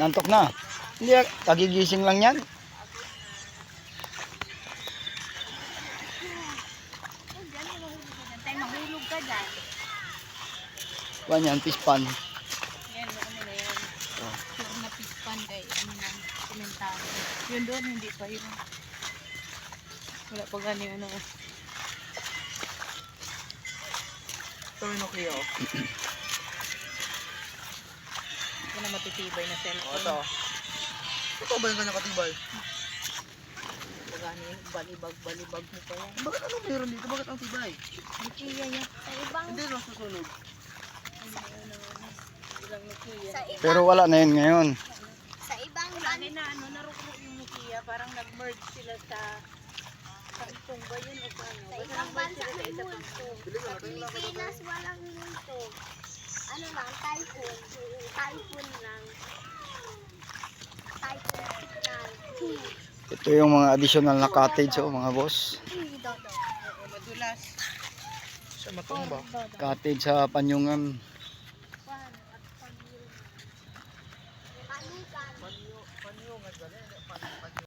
Nantok na. Hindi, kagigising lang yan. Mahulog ka dyan. Kuha yan, pispan. Yan, ano na yan. Sure na pispan kay ano na, komentado. Yun doon, hindi pa yun. Wala pa gani ano. Ito yung Nokia. Ito na matitibay na cellphone. Ito. Ito ba yung kanyang katibay? Gani, balibag mo pa yan. Bakit anong meron dito? Bakit ang tibay? Nokia yan. Sa ibang, Hindi lang susunog. ilang Nokia. Sa ibang, Pero wala na yun ngayon. sa ibang Lagi na ano, narukro yung Nokia. Parang nag-merge sila sa Samsung ba yun o paano? sa Basta ibang nag-merge bansa sila sa may isa multo. Samsung. Sa Pilipinas walang multo. Ano lang, typhoon. Typhoon lang. Typhoon signal. Ito yung mga additional na cottage, oh, mga boss. Dodo. Oo, madulas. Siya matumba. Cottage sa Panyungan.